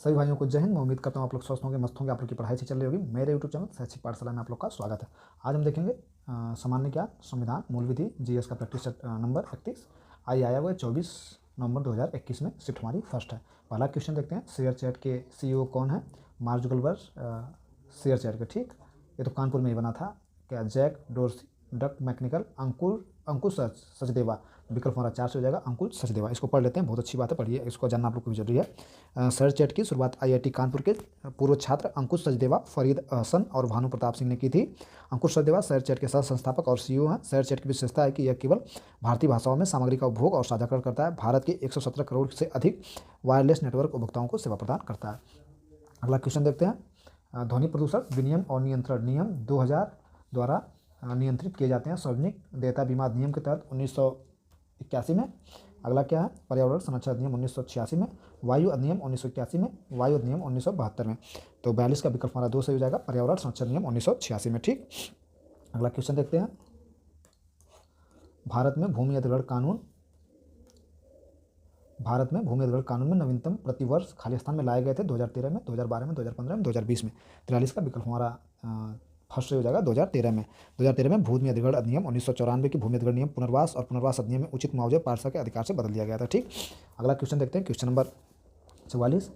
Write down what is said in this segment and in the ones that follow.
सभी भाइयों को जय हिंद। मैं उम्मीद करता हूँ आप लोग स्वस्थ होंगे, मस्त होंगे, आप लोग की पढ़ाई अच्छी चल रही होगी। मेरे यूट्यूब चैनल शैक्षिक पाठशाला में आप लोग का स्वागत है। आज हम देखेंगे सामान्य ज्ञान, संविधान, मूल विधि, जीएस का प्रैक्टिस नंबर 31। आई आया हुआ है 24 नवंबर 2021 में। शिफ्ट हमारी फर्स्ट है। पहला क्वेश्चन देखते हैं, शेयर चैट के CEO कौन है? मार्क जुकरबर्ग शेयर चैट के। ठीक, ये तो कानपुर में ही बना था। क्या? जैक डोर्सी, डक मैकनिकल, अंकुश सचदेवा। विकल्प हमारा 4 से हो जाएगा, अंकुश सचदेवा। इसको पढ़ लेते हैं, बहुत अच्छी बात है, पढ़िए, इसको जानना आप लोग को भी जरूरी है। सर चैट की शुरुआत IIT कानपुर के पूर्व छात्र अंकुश सचदेवा, फरीद अहसन और भानु प्रताप सिंह ने की थी। अंकुश सचदेवा सर चैट के सह संस्थापक और CEO हैं। सर चैट की विशेषता है कि यह केवल भारतीय भाषाओं में सामग्री का उपभोग और साझाकरण करता है। भारत के 117 करोड़ से अधिक वायरलेस नेटवर्क उपभोक्ताओं को सेवा प्रदान करता है। अगला क्वेश्चन देखते हैं, ध्वनि प्रदूषण विनियम और नियंत्रण नियम 2000 द्वारा नियंत्रित किए जाते हैं सार्वजनिक देयता बीमा अधिनियम के तहत 1981 में। अगला क्या है? पर्यावरण संरक्षण अधिनियम 1986 में, वायु अधिनियम 1981 में, वायु अधिनियम 1972 में। तो 42 का विकल्प हमारा 2 सही हो जाएगा, पर्यावरण संरक्षण अधिनियम 1986 में। ठीक, अगला क्वेश्चन देखते हैं, भारत में भूमि अधिग्रहण कानून में नवीनतम प्रतिवर्ष खाली स्थान में लाए गए थे 2013 में, 2012 में, 2015 में, 2020 में। 43 का विकल्प हमारा फर्स्ट से हो जाएगा 2013 में भूमि अधिग्रहण अधिनियम 1994 की भूमि अधिग्रहण नियम पुनर्वास और पुनर्वास अधिनियम में उचित मुआवजे पार्षद के अधिकार से बदल दिया गया था। ठीक, अगला क्वेश्चन देखते हैं, क्वेश्चन नंबर 44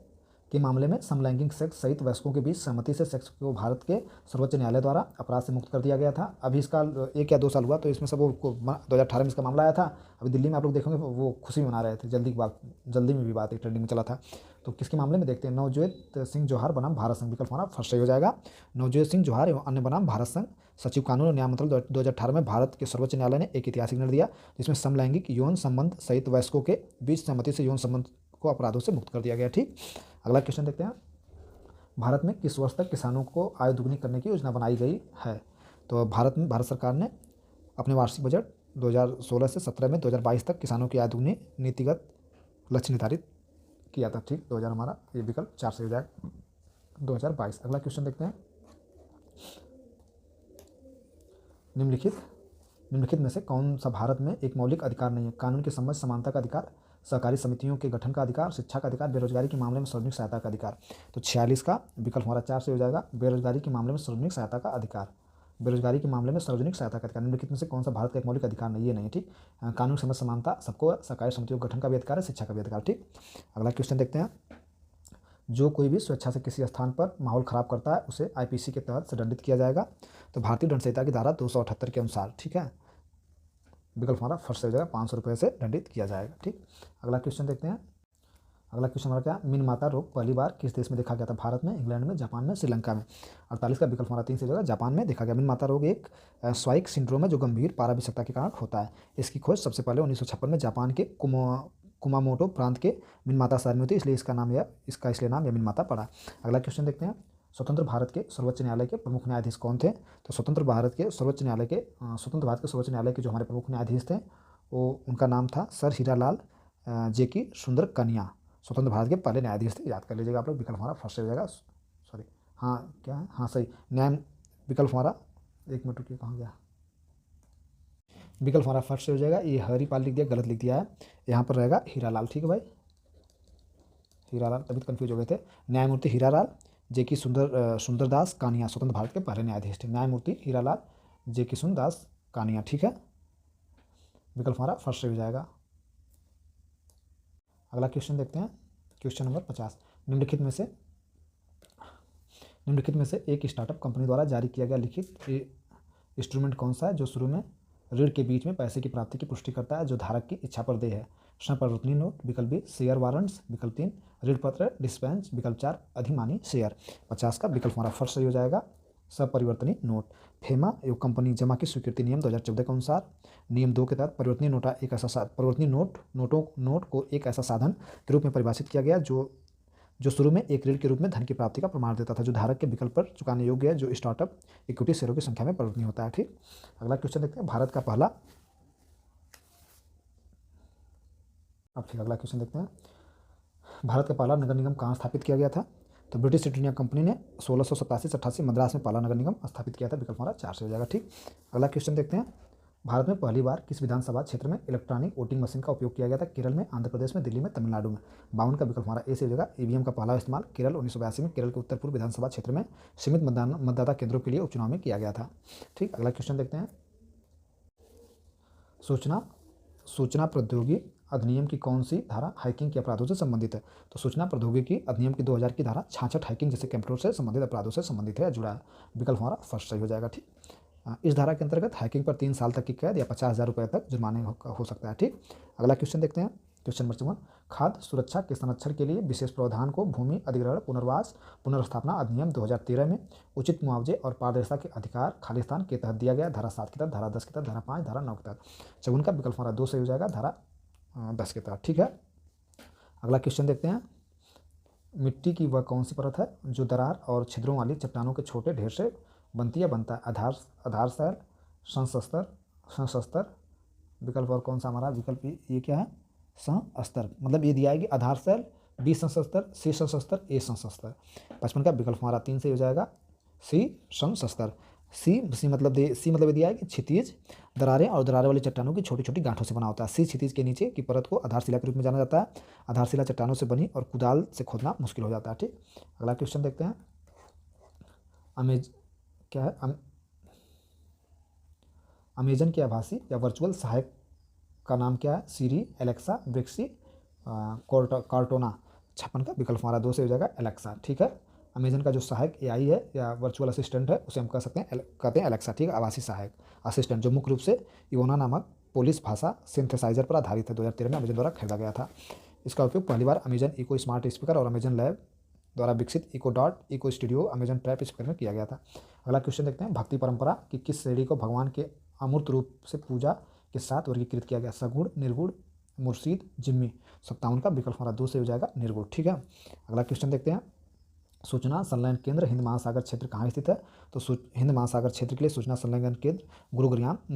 के मामले में समलैंगिक सेक्स सहित वयस्कों के बीच सहमति से सेक्स को भारत के सर्वोच्च न्यायालय द्वारा अपराध से मुक्त कर दिया गया था। अभी इसका 1 या 2 साल हुआ, तो इसमें सब वो 2018 में इसका मामला आया था। अभी दिल्ली में आप लोग देखेंगे वो खुशी मना रहे थे, जल्दी में भी बात एक ट्रेंडिंग में चला था। तो किसके मामले में देखते हैं, नवजोत सिंह जोहार बनाम भारत संघ। विकल्प हमारा फर्स्ट सही हो जाएगा, नवजोत सिंह जोहार एवं अन्य बनाम भारत संघ। सचिव कानून और न्याय मंत्रालय 2018 में भारत के सर्वोच्च न्यायालय ने एक ऐतिहासिक निर्णय दिया जिसमें समलैंगिक यौन संबंध सहित वयस्कों के बीच सहमति से यौन संबंध को अपराधों से मुक्त कर दिया गया। ठीक, अगला क्वेश्चन देखते हैं, भारत में किस वर्ष तक किसानों को आय दुगनी करने की योजना बनाई गई है? तो भारत सरकार ने अपने वार्षिक बजट 2016 से 17 में 2022 तक किसानों की आय दुगनी नीतिगत लक्ष्य निर्धारित किया था। ठीक, 2000 हमारा ये विकल्प 4 से हो जाएगा, 2022। अगला क्वेश्चन देखते हैं, निम्नलिखित में से कौन सा भारत में एक मौलिक अधिकार नहीं है? कानून की समझ, समानता का अधिकार, सहकारी समितियों के गठन का अधिकार, शिक्षा का अधिकार, बेरोजगारी के मामले में सार्वजनिक सहायता का अधिकार। तो 46 का विकल्प हमारा 4 से हो जाएगा, बेरोजगारी के मामले में सार्वजनिक सहायता का अधिकार। बेरोजगारी के मामले में सार्वजनिक सहायता का अधिकार निम्नलिखित में से कौन सा भारत का एक मौलिक अधिकार नहीं? ये नहीं। ठीक, कानून समझ, समानता सबको, सहकारी समितियों के गठन का भी अधिकार है, शिक्षा का भी अधिकार। ठीक, अगला क्वेश्चन देखते हैं, जो कोई भी स्वेच्छा से किसी स्थान पर माहौल खराब करता है उसे IPC के तहत से दंडित किया जाएगा। तो भारतीय दंड संहिता की धारा 278 के अनुसार। ठीक है, विकल्प हमारा फर्स्ट से हो जाएगा, 500 रुपये से दंडित किया जाएगा। ठीक, अगला क्वेश्चन देखते हैं, अगला क्वेश्चन हमारा क्या? मिनमाता रोग पहली बार किस देश में देखा गया था? भारत में, इंग्लैंड में, जापान में, श्रीलंका में। 48 का विकल्प हमारा 3 से हो जाएगा, जापान में देखा गया। मिनमाता रोग एक स्वाइक सिंड्रोम है जो गंभीर पाराविषक्ता के कारण होता है। इसकी खोज सबसे पहले 1956 में जापान के कुमामोटो प्रांत के मिनमाता शहर में हुई थी, इसलिए इसका नाम मिनमाता पड़ा। अगला क्वेश्चन देखते हैं, स्वतंत्र भारत के सर्वोच्च न्यायालय के प्रमुख न्यायाधीश कौन थे? तो स्वतंत्र भारत के सर्वोच्च न्यायालय के जो हमारे प्रमुख न्यायाधीश थे वो उनका नाम था सर हीरालाल जेकी सुंदर कन्या। स्वतंत्र भारत के पहले न्यायाधीश थे, याद कर लीजिएगा आप लोग। विकल्प हमारा फर्स्ट हो जाएगा, सॉरी हाँ क्या है, हाँ सही न्याय। विकल्प हमारा, एक मिनट रुकिए, कहाँ गया? विकल्प हमारा फर्स्ट से हो जाएगा। ये हरिपाल लिख दिया, गलत लिख दिया है, यहाँ पर रहेगा हीरालाल। ठीक है भाई, हीरालाल, तभी तो कन्फ्यूज हो गए थे। न्यायमूर्ति हीरालाल जेकी सुंदरदास कानिया स्वतंत्र भारत के पहले न्यायाधीश थे। न्यायमूर्ति हीरालाल जेकी सुंदरदास कानिया। ठीक है, विकल्प हमारा फर्स्ट से हो जाएगा। अगला क्वेश्चन देखते हैं, क्वेश्चन नंबर 50, निम्नलिखित में से एक स्टार्टअप कंपनी द्वारा जारी किया गया लिखित इंस्ट्रूमेंट कौन सा है जो शुरू में ऋण के बीच में पैसे की प्राप्ति की पुष्टि करता है जो धारक की इच्छा पर देय है? संपरिवर्तनीय नोट, विकल्प बी शेयर वारंट्स, विकल्प 3 ऋण पत्र डिस्पेंस, विकल्प 4 अधिमानी शेयर। 50 का विकल्प हमारा फर्स्ट सही हो जाएगा, सपरिवर्तनीय नोट। फेमा एवं कंपनी जमा की स्वीकृति नियम 2014 के अनुसार नियम 2 के तहत परिवर्तनीय नोट को एक ऐसा साधन के रूप में परिभाषित किया गया जो शुरू में एक ऋण के रूप में धन की प्राप्ति का प्रमाण देता था, जो धारक के विकल्प पर चुकाने योग्य है, जो स्टार्टअप इक्विटी शेयरों की संख्या में परिवर्तनीय होता है। ठीक, अगला क्वेश्चन देखते हैं, अगला क्वेश्चन देखते हैं, भारत का पहला नगर निगम कहाँ स्थापित किया गया था? तो ब्रिटिश ईस्ट इंडिया कंपनी ने 1687 से 88 मद्रास में पहला नगर निगम स्थापित किया था। विकल्प हमारा 4 से हो जाएगा। ठीक, अगला क्वेश्चन देखते हैं, भारत में पहली बार किस विधानसभा क्षेत्र में इलेक्ट्रॉनिक वोटिंग मशीन का उपयोग किया गया था? केरल में, आंध्र प्रदेश में, दिल्ली में, तमिलनाडु में। 52 का विकल्प हमारा ए से हो जाएगा। ईवीएम का पहला इस्तेमाल केरल 1982 में केरल के उत्तर पूर्व विधानसभा क्षेत्र में सीमित मतदाता केंद्रों के लिए उपचुनाव में किया गया था। ठीक, अगला क्वेश्चन देखते हैं। सूचना प्रौद्योगिकी अधिनियम की कौन सी धारा हैकिंग के अपराधों से संबंधित है? तो सूचना प्रौद्योगिकी अधिनियम की 2000 की धारा 66 हैकिंग जैसे कंप्यूटर से संबंधित अपराधों से संबंधित है, जुड़ा है। विकल्प हमारा फर्स्ट सही हो जाएगा। ठीक, इस धारा के अंतर्गत हैकिंग पर 3 साल तक की कैद या 50,000 रुपये तक जुर्माने हो सकता है। ठीक, अगला क्वेश्चन देखते हैं। क्वेश्चन नंबर 1, खाद्य सुरक्षा के संरक्षण के लिए विशेष प्रावधान को भूमि अधिग्रहण पुनर्वास पुनर्स्थापना अधिनियम 2013 में उचित मुआवजे और पारदर्शिता के अधिकार खालिस्तान के तहत दिया गया। धारा 7 के तहत, धारा 10 के तहत, धारा 5, धारा 9 के तहत। चौवन का विकल्प हमारा 2 सही हो जाएगा, धारा 10 के तहत। ठीक है, अगला क्वेश्चन देखते हैं। मिट्टी की वह कौन सी परत है जो दरार और छिद्रों वाली चट्टानों के छोटे ढेर से बनती है बनता है? आधार शैल, संस्तर। विकल्प और कौन सा हमारा विकल्प ये क्या है? संस्तर। मतलब ये दिया है कि आधार शैल, बी संस्तर, सी संस्तर, ए संस्तर। 55 का विकल्प हमारा 3 से हो जाएगा, सी संस्तर। सी मतलब ये दिया है कि क्षितिज दरारें और दरारें वाली चट्टानों की छोटी छोटी गांठों से बना होता है। सी क्षितिज के नीचे की परत को आधारशिला के रूप में जाना जाता है। आधारशिला चट्टानों से बनी और कुदाल से खोदना मुश्किल हो जाता है। ठीक, अगला क्वेश्चन देखते हैं। अमेजन के आभासी या वर्चुअल सहायक का नाम क्या है? सीरी, एलेक्सा, ब्रिक्सी, कॉर्टोना। 56 का विकल्प हमारा 2 से हो जाएगा, एलेक्सा। ठीक है, अमेजन का जो सहायक एआई है या वर्चुअल असिस्टेंट है उसे हम कहते हैं एलेक्सा। ठीक है, आभासी सहायक असिस्टेंट जो मुख्य रूप से इवोना नामक पोलिश भाषा सिंथेसाइजर पर आधारित है। 2013 में अमेजन द्वारा खरीदा गया था। इसका उपयोग पहली बार अमेजन इको स्मार्ट स्पीकर और अमेजन लैब द्वारा विकसित Echo Dot Echo Studio Amazon Tap speaker में किया गया था। अगला क्वेश्चन देखते हैं। भक्ति परंपरा की किस श्रेणी को भगवान के अमूर्त रूप से पूजा के साथ वर्गीकृत किया गया? सगुण, निर्गुण, मुर्शीद, जिम्मी। 57 का विकल्प हमारा 2 से हो जाएगा, निर्गुण। ठीक है, अगला क्वेश्चन देखते हैं। सूचना संलयन केंद्र हिंद महासागर क्षेत्र कहाँ स्थित है? तो हिंद महासागर क्षेत्र के लिए सूचना संलयन केंद्र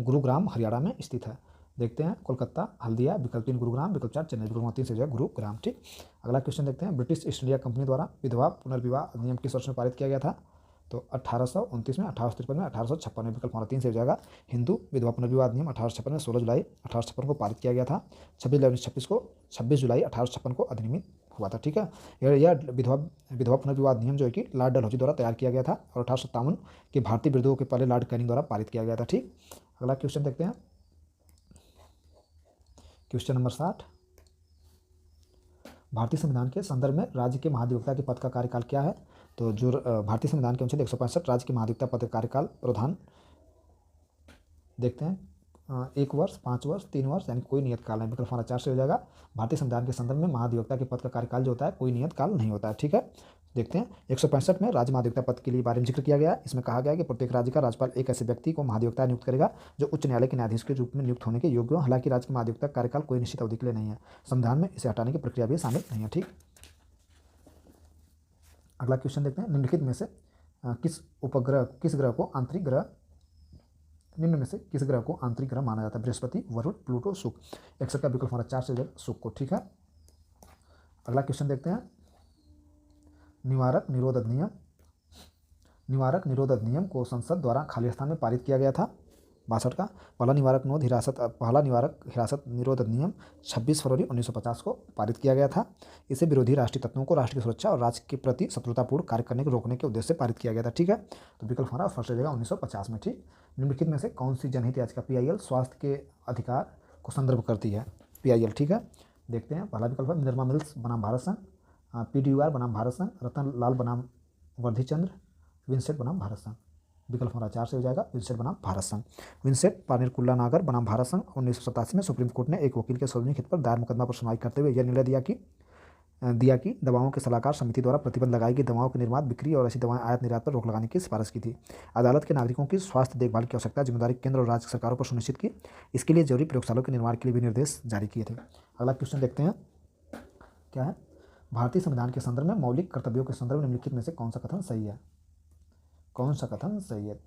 गुरुग्राम हरियाणा में स्थित है। देखते हैं। कोलकाता, हल्दिया, विकल्प 3 गुरुग्राम, विकल्प 4 चेन्नई, विकल्प 3 से जो है गुरुग्राम। ठीक, अगला क्वेश्चन देखते हैं। ब्रिटिश ईस्ट इंडिया कंपनी द्वारा विधवा पुनर्विवाह अधिनियम किस वर्ष में पारित किया गया था? तो 1829 में, 1853 में, 1856 में। विकल्प हमारा 3 से हो जाएगा, हिंदू विधवा पुनर्विवाह अधिनियम 1856 में 16 जुलाई 1856 को पारित किया गया था। 26 जुलाई 1856 को अधिनियमित हुआ था। ठीक है, यह विधवा पुनर्विवाह अधिनियम जो है कि लॉर्ड डलहौजी द्वारा तैयार किया गया था और 1857 के भारतीय विद्रोह के पहले लॉर्ड कैनिंग द्वारा पारित किया गया था। ठीक, अगला क्वेश्चन देखते हैं। क्वेश्चन नंबर 60, भारतीय संविधान के संदर्भ में राज्य के महाधिवक्ता के पद का कार्यकाल क्या है? तो जो भारतीय संविधान के अनुच्छेद 165 राज्य के महाधिवक्ता पद का कार्यकाल प्रावधान देखते हैं। 1 वर्ष, 5 वर्ष, 3 वर्ष, यानी कोई नियत काल नहीं। विकल्प हमारा 4 से हो जाएगा। भारतीय संविधान के संदर्भ में महाधिवक्ता के पद का कार्यकाल जो होता है कोई नियत काल नहीं होता है। ठीक है, देखते हैं। 165 में राज्य महाधिवक्ता पद के लिए बारे में जिक्र किया गया है। इसमें कहा गया है कि प्रत्येक राज्य का राज्यपाल एक ऐसे व्यक्ति को महाधिवक्ता नियुक्त करेगा जो उच्च न्यायालय के न्यायाधीश के रूप में नियुक्त होने के योग्य हो। हालांकि राज्य के महाधिवक्ता का कार्यकाल कोई निश्चित अवधि के लिए नहीं है। संविधान में इसे हटाने की प्रक्रिया भी शामिल नहीं है। ठीक, अगला क्वेश्चन देखते हैं। निम्नलिखित में से किस ग्रह को आंतरिक ग्रह निम्न में से किस ग्रह को आंतरिक ग्रह माना जाता है? बृहस्पति, वरुण, प्लूटो, शुक्र। 61 का विकल्प हमारा 4 से हो जाएगा, शुक्र को। ठीक है, अगला क्वेश्चन देखते हैं। निवारक निरोध अधिनियम को संसद द्वारा खालिस्तान में पारित किया गया था। 62 का पहला निवारक हिरासत निरोध अधिनियम 26 फरवरी 1950 को पारित किया गया था। इसे विरोधी राष्ट्रीय तत्वों को राष्ट्र की सुरक्षा और राष्ट्र के प्रति शत्रुतापूर्ण कार्य करने को रोकने के उद्देश्य से पारित किया गया था। ठीक है, तो विकल्प हमारा फर्स्ट हो जाएगा 1950 में। ठीक, निम्नलिखित में से कौन सी जनहित याचिका PIL स्वास्थ्य के अधिकार को संदर्भ करती है? PIL। ठीक है, देखते हैं। पहला विकल्प है मिनर्वा मिल्स बनाम भारत संघ, PDUR बनाम भारत संघ, रतन लाल बनाम वर्धीचंद्र, विंसेंट बनाम भारत संघ। विकल्प हमारा 4 से हो जाएगा, विंसेंट बनाम भारत संघ। विंसेंट पानेरकुल्ला नागर बनाम भारत संघ 1987 में सुप्रीम कोर्ट ने एक वकील के सार्वजनिक हित पर दायर मुकदमा पर सुनवाई करते हुए यह निर्णय दिया कि दवाओं के सलाहकार समिति द्वारा प्रतिबंध लगाई गई दवाओं के निर्माण, बिक्री और ऐसी दवाएं आयात निर्यात पर रोक लगाने की सिफारिश की थी। अदालत के नागरिकों की स्वास्थ्य देखभाल की आवश्यकता जिम्मेदारी केंद्र और राज्य सरकारों पर सुनिश्चित की। इसके लिए जरूरी प्रयोगशालाओं के निर्माण के लिए भी निर्देश जारी किए थे। अगला क्वेश्चन देखते हैं, क्या है? भारतीय संविधान के संदर्भ में मौलिक कर्तव्यों के संदर्भ में निम्नलिखित में से कौन सा कथन सही है? कौन सा कथन सही है?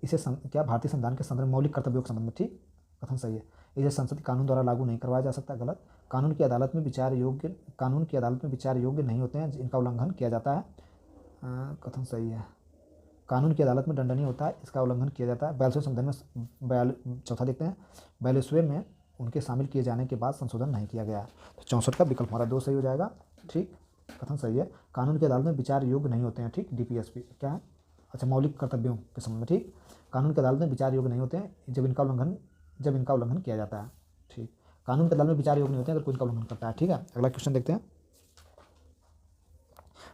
इसे क्या भारतीय संविधान के संदर्भ में मौलिक कर्तव्यों के संबंध में ठीक कथन सही है? इसे संसद के कानून द्वारा लागू नहीं करवाया जा सकता। गलत। कानून की अदालत में विचार योग्य नहीं होते हैं, इनका उल्लंघन किया जाता है। कथन सही है। कानून की अदालत में दंडनीय होता है, इसका उल्लंघन किया जाता है। 42वें संविधान में चौथा देखते हैं, 42वें में उनके शामिल किए जाने के बाद संशोधन नहीं किया गया। तो 64 का विकल्प हमारा 2 सही हो जाएगा। ठीक, कथन सही है। कानून की अदालत में विचार योग्य नहीं होते हैं। ठीक, डीपीएसपी क्या है? अच्छा, मौलिक कर्तव्यों के संबंध में। ठीक, कानून की अदालत में विचार योग्य नहीं होते हैं जब इनका उल्लंघन किया जाता है। ठीक, कानून की अदालत में विचार योग्य नहीं होते हैं अगर कोई इनका उल्लंघन करता है। ठीक है, अगला क्वेश्चन देखते हैं।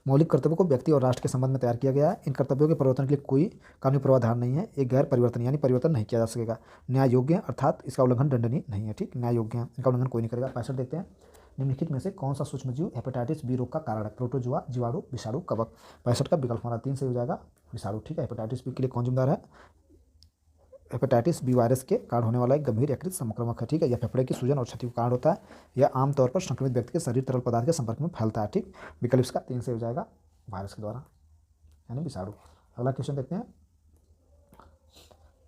मौलिक कर्तव्यों को व्यक्ति और राष्ट्र के संबंध में तैयार किया गया है। इन कर्तव्यों के परिवर्तन के लिए कोई कानूनी पूर्वाधार नहीं है। एक गैर परिवर्तन यानी परिवर्तन नहीं किया जा सकेगा। न्याय योग्य अर्थात इसका उल्लंघन दंडनीय नहीं है। ठीक, न्याय योग्य है, इनका उल्लंघन कोई नहीं करेगा। 65 देखते हैं, निम्नलिखित में से कौन सा सूक्ष्मजीव हेपेटाइटिस बी रोग का कारण है? प्रोटोजुआ, जीवाणु, विषाणु, कवक। 65 का विकल्प हमारा 3 सही हो जाएगा, विषाणु। ठीक है, हेपेटाइटिस बी के लिए कौन जिम्मेदार है? हेपेटाइटिस बी वायरस के कारण होने वाला एक गंभीर यकृत संक्रमक है। ठीक है, यह फेफड़े की सूजन और क्षति का कारण होता है। यह आमतौर पर संक्रमित व्यक्ति के शरीर तरल पदार्थ के संपर्क में फैलता है। ठीक, विकल्प इसका 3 सही हो जाएगा, वायरस के द्वारा यानी विषाणु। अगला क्वेश्चन देखते हैं।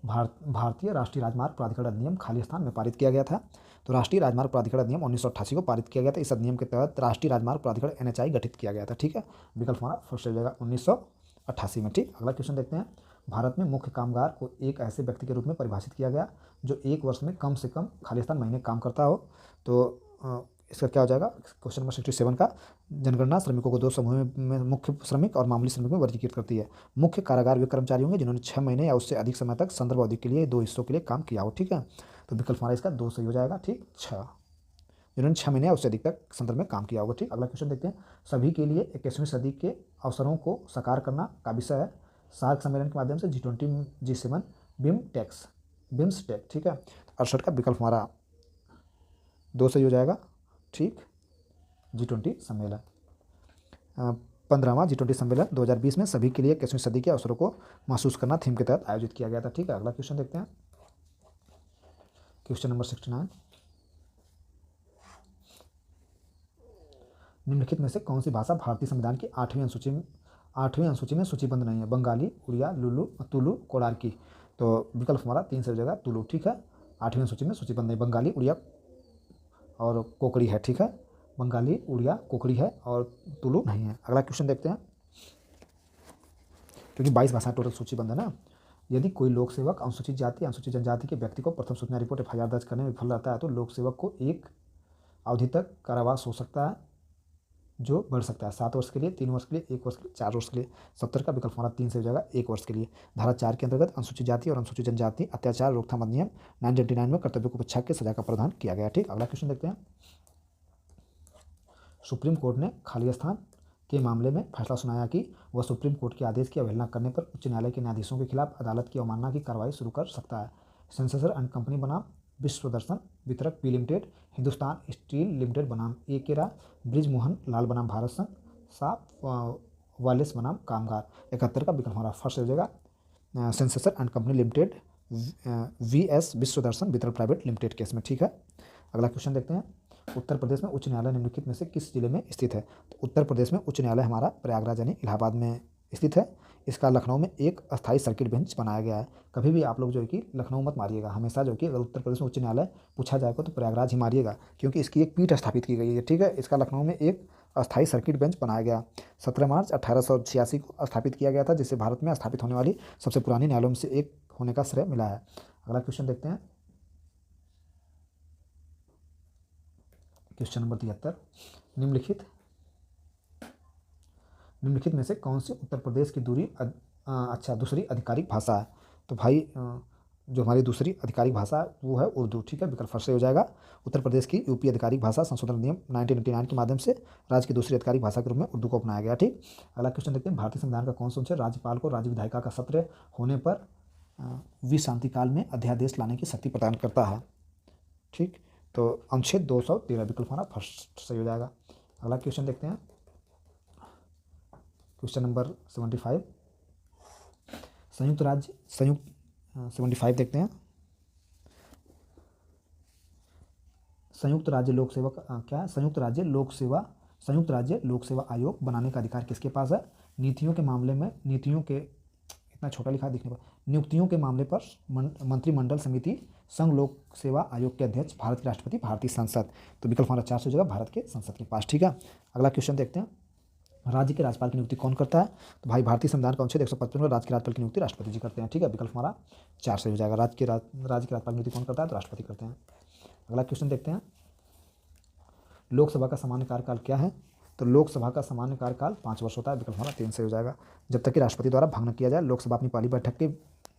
भारतीय राष्ट्रीय राजमार्ग प्राधिकरण अधिनियम खाली स्थान में पारित किया गया था। तो राष्ट्रीय राजमार्ग प्राधिकरण अधिनियम 1988 को पारित किया गया था। इस अधिनियम के तहत राष्ट्रीय राजमार्ग प्राधिकरण एनएचआई गठित किया गया था। ठीक है, विकल्प हमारा फर्स्ट हो जाएगा 1988 में। ठीक, अगला क्वेश्चन देखते हैं। भारत में मुख्य कामगार को एक ऐसे व्यक्ति के रूप में परिभाषित किया गया जो 1 वर्ष में कम से कम खालिस्तान महीने काम करता हो। तो इसका क्या हो जाएगा? क्वेश्चन नंबर 67 का, जनगणना श्रमिकों को 2 समूहों में मुख्य श्रमिक और मामूली श्रमिक में वर्गीकृत करती है। मुख्य कारागार वे कर्मचारी होंगे जिन्होंने 6 महीने या उससे अधिक समय तक संदर्भ अवधि के लिए 2 हिस्सों के लिए काम किया हो। ठीक है, तो विकल्प हमारा इसका 2 सही हो जाएगा। ठीक, 6, जिन्होंने 6 महीने या उससे अधिक तक संदर्भ में काम किया होगा। ठीक, अगला क्वेश्चन देखते हैं। सभी के लिए 21वीं सदी के अवसरों को साकार करना का विषय है। सार्क सम्मेलन के माध्यम से G20, G7, बिम्सटेक। ठीक है, 68 का विकल्प हमारा 2 सही हो जाएगा। ठीक, G20 सम्मेलन 15वां G20 सम्मेलन 2020 में सभी के लिए 21वीं सदी के अवसरों को महसूस करना थीम के तहत आयोजित किया गया था। ठीक है, अगला क्वेश्चन देखते हैं। क्वेश्चन नंबर 69, निम्नलिखित में से कौन सी भाषा भारतीय संविधान की 8वीं अनुसूची में सूचीबद्ध नहीं है? बंगाली, उड़िया, तुलु, कोडार्की। तो विकल्प हमारा 3 सही हो जाएगा, तुलु। ठीक है, 8वीं अनुसूची में सूचीबद्ध नहीं, बंगाली, उड़िया और कोकड़ी है। ठीक है, बंगाली, उड़िया, कोकड़ी है और तुलु नहीं है। अगला क्वेश्चन देखते हैं। क्योंकि 22 भाषाएं टोटल सूचीबद्ध है ना। यदि कोई लोक सेवक अनुसूचित जाति, अनुसूचित जनजाति के व्यक्ति को प्रथम सूचना रिपोर्ट FIR दर्ज करने में विफल रहता है तो लोक सेवक को एक अवधि तक कारावास हो सकता है जो बढ़ सकता है 7 वर्ष के लिए, 3 वर्ष के लिए, 1 वर्ष के लिए, 4 वर्ष के लिए। 70 का विकल्प हमारा 3 से हो जाएगा, 1 वर्ष के लिए। धारा 4 के अंतर्गत अनुसूचित जाति और अनुसूचित जनजाति अत्याचार रोकथाम अधिनियम 1999 में कर्तव्य को उपेक्षा के सजा का प्रावधान किया गया। ठीक, अगला क्वेश्चन देखते हैं। सुप्रीम कोर्ट ने खाली स्थान के मामले में फैसला सुनाया कि वह सुप्रीम कोर्ट के आदेश की अवहेलना करने पर उच्च न्यायालय के न्यायाधीशों के खिलाफ अदालत की अवमानना की कार्रवाई शुरू कर सकता है। सेंसेसर एंड कंपनी बनाम विश्व दर्शन वितरक P limited, Hindustan steel limited बनाम एकेरा, ब्रिजमोहन लाल बनाम भारत संघ, साफ वालेस बनाम कामगार। 71 का विकल्प हमारा फर्स्ट हो जाएगा, सेंसेसर एंड कंपनी लिमिटेड VS विश्व दर्शन वितरक प्राइवेट लिमिटेड केस में। ठीक है, अगला क्वेश्चन देखते हैं। उत्तर प्रदेश में उच्च न्यायालय निम्नलिखित में से किस जिले में स्थित है? तो उत्तर प्रदेश में उच्च न्यायालय हमारा प्रयागराज यानी इलाहाबाद में स्थित है। इसका लखनऊ में एक अस्थायी सर्किट बेंच बनाया गया है। कभी भी आप लोग जो है कि लखनऊ मत मारिएगा, हमेशा जो कि अगर उत्तर प्रदेश में उच्च न्यायालय पूछा जाएगा तो प्रयागराज ही मारिएगा, क्योंकि इसकी एक पीठ स्थापित की गई है। ठीक है, इसका लखनऊ में एक अस्थायी सर्किट बेंच बनाया गया। 17 मार्च 1886 को स्थापित किया गया था, जिसे भारत में स्थापित होने वाली सबसे पुरानी न्यायालयों में से एक होने का श्रेय मिला है। अगला क्वेश्चन देखते हैं। क्वेश्चन नंबर 73, निम्नलिखित में से कौन सी उत्तर प्रदेश की दूसरी आधिकारिक भाषा है? तो भाई जो हमारी दूसरी आधिकारिक भाषा है वो है उर्दू। ठीक है, विकल्प फर्स्ट से हो जाएगा। उत्तर प्रदेश की यूपी आधिकारिक भाषा संशोधन अधिनियम 1989 के माध्यम से राज्य की दूसरी आधिकारिक भाषा के रूप में उर्दू को अपनाया गया। ठीक, अगला क्वेश्चन देखते हैं। भारतीय संविधान का कौन सा अनुच्छेद राज्यपाल को राज्य विधायिका का सत्र होने पर विश्रांतिकाल में अध्यादेश लाने की शक्ति प्रदान करता है? ठीक, तो अनुच्छेद 213, विकल्प हमारा फर्स्ट सही हो जाएगा। अगला क्वेश्चन देखते हैं। क्वेश्चन नंबर 75, 75 देखते हैं। संयुक्त राज्य लोक सेवा आयोग बनाने का अधिकार किसके पास है? नियुक्तियों के मामले पर मंत्रिमंडल समिति, संघ लोक सेवा आयोग के अध्यक्ष, भारत के राष्ट्रपति, भारतीय संसद। तो विकल्प हमारा 4 से हो जाएगा, भारत के संसद के पास। ठीक है, अगला क्वेश्चन देखते हैं। राज्य के राज्यपाल की नियुक्ति कौन करता है? तो भाई भारतीय संविधान का अनुच्छेद 155 में राज्य के राज्यपाल की नियुक्ति राष्ट्रपति जी करते हैं। ठीक है, विकल्प हमारा 4 सही हो जाएगा। राज्य के राज्यपाल की नियुक्ति कौन करता है? तो राष्ट्रपति करते हैं। अगला क्वेश्चन देखते हैं, लोकसभा का सामान्य कार्यकाल क्या है? तो लोकसभा का सामान्य कार्यकाल 5 वर्ष होता है। विकल्प हमारा 3 सही हो जाएगा। जब तक कि राष्ट्रपति द्वारा भंग न किया जाए, लोकसभा अपनी पहली बैठक की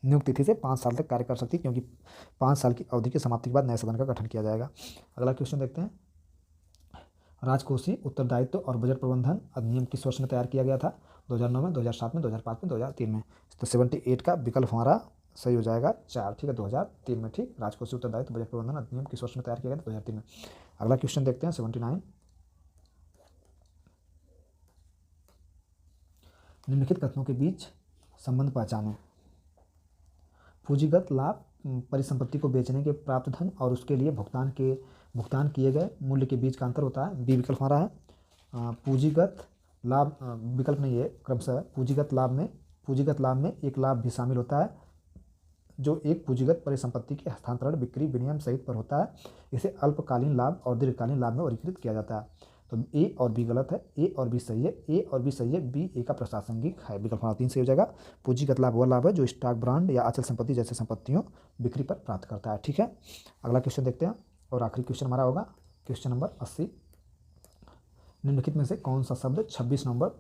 नियुक्त तिथि से 5 साल तक कार्य कर सकती है, क्योंकि 5 साल की अवधि की समाप्ति के बाद नए सदन का गठन किया जाएगा। अगला क्वेश्चन देखते हैं, राजकोषीय उत्तरदायित्व और बजट प्रबंधन अधिनियम किस वर्ष में तैयार किया गया था? 2009 में, 2007 में, 2005 में, 2003 में। तो 78 का विकल्प हमारा सही हो जाएगा 4। ठीक है, 2003 में। ठीक, राजकोषीय उत्तरदायित्व बजट प्रबंधन अधिनियम किस वर्ष में तैयार किया गया था? 2003 में। अगला क्वेश्चन देखते हैं 79, निम्नलिखित कथनों के बीच संबंध पहचानें। पूंजीगत लाभ परिसंपत्ति को बेचने के प्राप्त धन और उसके लिए भुगतान किए गए मूल्य के बीच का अंतर होता है। बी विकल्प हमारा है। पूंजीगत लाभ विकल्प नहीं है, क्रमशः पूंजीगत लाभ में एक लाभ भी शामिल होता है, जो एक पूंजीगत परिसंपत्ति के हस्तांतरण, बिक्री, विनिमय सहित पर होता है। इसे अल्पकालीन लाभ और दीर्घकालीन लाभ में वर्गीकृत किया जाता है। तो ए और बी गलत है, ए और बी सही है, ए और बी सही है, बी ए का प्रासंगिक है। विकल्प हमारा 3 सही हो जाएगा। पूंजीगत लाभ वह लाभ है जो स्टॉक, ब्रांड या अचल संपत्ति जैसे संपत्तियों बिक्री पर प्राप्त करता है। ठीक है, अगला क्वेश्चन देखते हैं और आखिरी क्वेश्चन हमारा होगा क्वेश्चन नंबर 80, निम्नलिखित में से कौन सा शब्द 26 नवंबर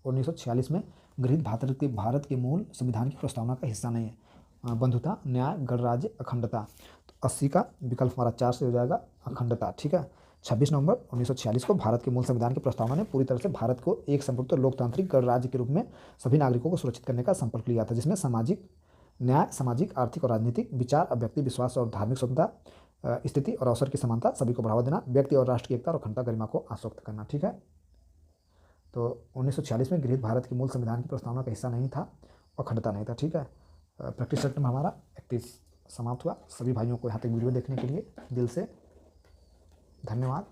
1946 में गृहीत भारत के मूल संविधान की प्रस्तावना का हिस्सा नहीं है? बंधुता, न्याय, गणराज्य, अखंडता। तो 80 का विकल्प हमारा 4 से हो जाएगा, अखंडता। ठीक है, 26 नवंबर 1946 को भारत के मूल संविधान की प्रस्तावना ने पूरी तरह से भारत को एक संप्रभुत्व लोकतांत्रिक गणराज्य के रूप में सभी नागरिकों को सुरक्षित करने का संकल्प लिया था, जिसमें सामाजिक न्याय, सामाजिक, आर्थिक और राजनीतिक विचार, अभिव्यक्ति, विश्वास और धार्मिक स्वतंत्रता, स्थिति और अवसर की समानता, सभी को बढ़ावा देना, व्यक्ति और राष्ट्र की एकता और अखंडता, गरिमा को आश्वस्त करना। ठीक है, तो 1946 में गृहीत भारत के मूल संविधान की प्रस्तावना का हिस्सा नहीं था, अखंडता नहीं था। ठीक है, प्रैक्टिस सेट में हमारा 31 समाप्त हुआ। सभी भाइयों को यहाँ तक वीडियो देखने के लिए दिल से धन्यवाद।